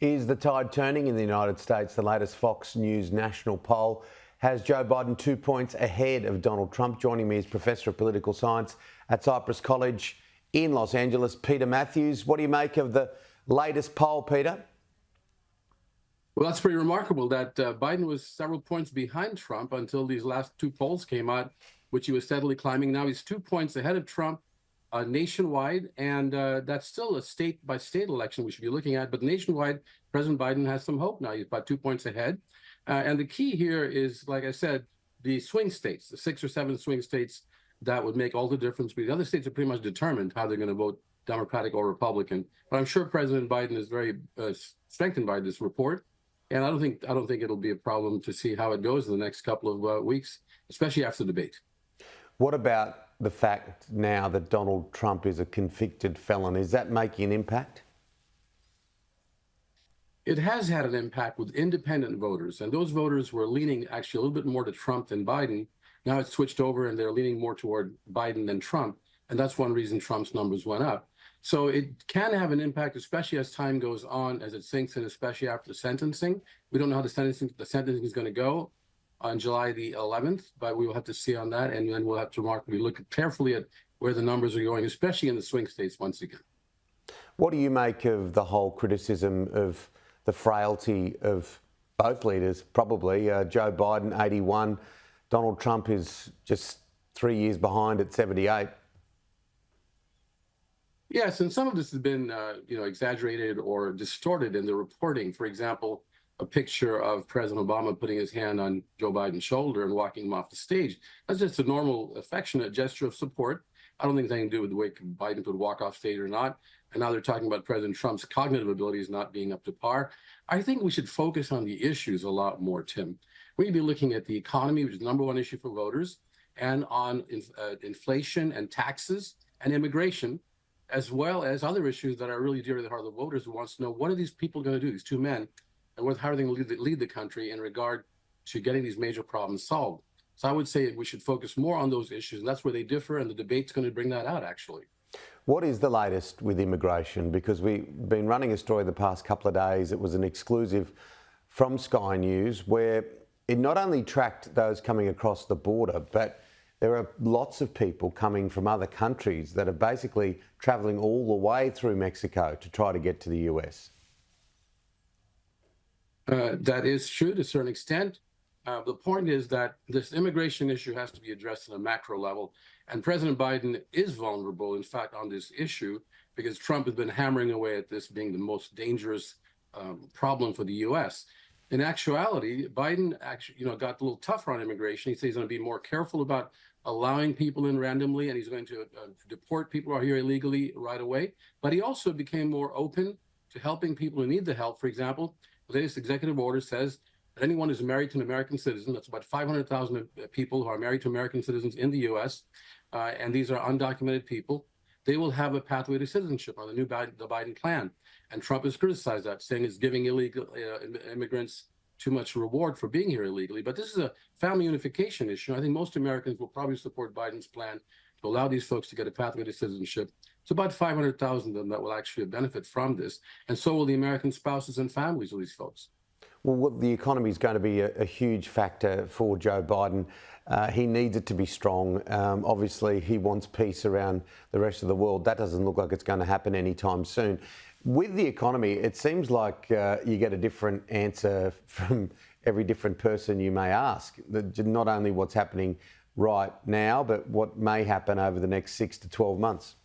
Is the tide turning in the United States? The latest Fox News national poll has Joe Biden 2 points ahead of Donald Trump. Joining me is Professor of Political Science at Cypress College in Los Angeles, Peter Matthews. What do you make of the latest poll, Peter? Well, that's pretty remarkable that Biden was several points behind Trump until these last two polls came out, which he was steadily climbing. Now he's 2 points ahead of Trump nationwide, and that's still a state-by-state election we should be looking at. But nationwide, President Biden has some hope now. He's about 2 points ahead. And the key here is, like I said, the swing states, the 6 or 7 swing states that would make all the difference. But the other states are pretty much determined how they're going to vote, Democratic or Republican. But I'm sure President Biden is very strengthened by this report. And I don't think it'll be a problem to see how it goes in the next couple of weeks, especially after the debate. What about the fact now that Donald Trump is a convicted felon? Is that making an impact? It has had an impact with independent voters, and those voters were leaning actually a little bit more to Trump than Biden. Now it's switched over and they're leaning more toward Biden than Trump, and that's one reason Trump's numbers went up. So it can have an impact, especially as time goes on, as it sinks in, especially after the sentencing. We don't know how the sentencing is going to go on July the 11th, but we will have to see on that, and then we'll have to look carefully at where the numbers are going, especially in the swing states once again. What do you make of the whole criticism of the frailty of both leaders, probably? Joe Biden, 81. Donald Trump is just 3 years behind at 78. Yes, and some of this has been, exaggerated or distorted in the reporting. For example, a picture of President Obama putting his hand on Joe Biden's shoulder and walking him off the stage. That's just a normal, affectionate gesture of support. I don't think it's anything to do with the way Biden would walk off stage or not. And now they're talking about President Trump's cognitive abilities not being up to par. I think we should focus on the issues a lot more, Tim. We need to be looking at the economy, which is the number one issue for voters, and on inflation and taxes and immigration, as well as other issues that are really dear to the heart of the voters who wants to know, what are these people going to do, these two men, and how are they going to lead the country in regard to getting these major problems solved? So I would say we should focus more on those issues, and that's where they differ, and the debate's going to bring that out, actually. What is the latest with immigration? Because we've been running a story the past couple of days. It was an exclusive from Sky News where it not only tracked those coming across the border, but there are lots of people coming from other countries that are basically travelling all the way through Mexico to try to get to the US. That is true to a certain extent. The point is that this immigration issue has to be addressed on a macro level. And President Biden is vulnerable, in fact, on this issue, because Trump has been hammering away at this being the most dangerous problem for the U.S. In actuality, Biden got a little tougher on immigration. He says he's going to be more careful about allowing people in randomly, and he's going to deport people who are here illegally right away. But he also became more open to helping people who need the help. For example, the latest executive order says that anyone who's married to an American citizen, that's about 500,000 people who are married to American citizens in the U.S., and these are undocumented people, they will have a pathway to citizenship on the Biden plan. And Trump has criticized that, saying it's giving illegal immigrants too much reward for being here illegally. But this is a family unification issue. I think most Americans will probably support Biden's plan to allow these folks to get a pathway to citizenship. It's about 500,000 of them that will actually benefit from this. And so will the American spouses and families of these folks. Well, the economy is going to be a huge factor for Joe Biden. He needs it to be strong. Obviously, he wants peace around the rest of the world. That doesn't look like it's going to happen anytime soon. With the economy, it seems like you get a different answer from every different person you may ask. Not only what's happening right now, but what may happen over the next 6 to 12 months.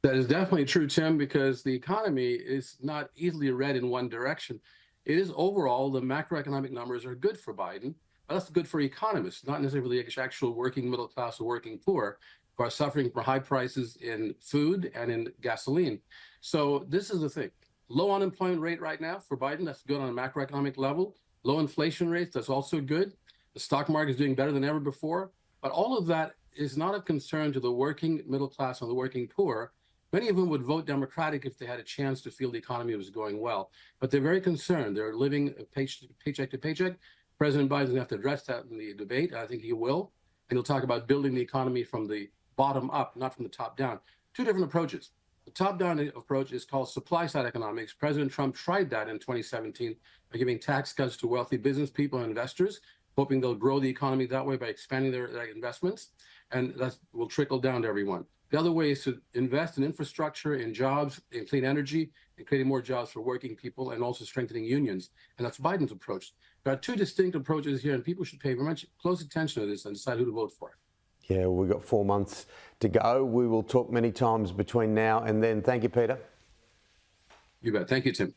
That is definitely true, Tim, because the economy is not easily read in one direction. It is overall, the macroeconomic numbers are good for Biden, but that's good for economists, not necessarily the actual working middle class or working poor, who are suffering from high prices in food and in gasoline. So this is the thing. Low unemployment rate right now for Biden, that's good on a macroeconomic level. Low inflation rates, that's also good. The stock market is doing better than ever before. But all of that is not of concern to the working middle class and the working poor. Many of them would vote Democratic if they had a chance to feel the economy was going well. But they're very concerned. They're living paycheck to paycheck. President Biden's going to have to address that in the debate. I think he will. And he'll talk about building the economy from the bottom up, not from the top down. Two different approaches. The top-down approach is called supply-side economics. President Trump tried that in 2017 by giving tax cuts to wealthy business people and investors, hoping they'll grow the economy that way by expanding their investments, and that will trickle down to everyone. The other way is to invest in infrastructure, in jobs, in clean energy, and creating more jobs for working people, and also strengthening unions. And that's Biden's approach. There are two distinct approaches here, and people should pay very much close attention to this and decide who to vote for. Yeah, we've got 4 months to go. We will talk many times between now and then. Thank you, Peter. You bet. Thank you, Tim.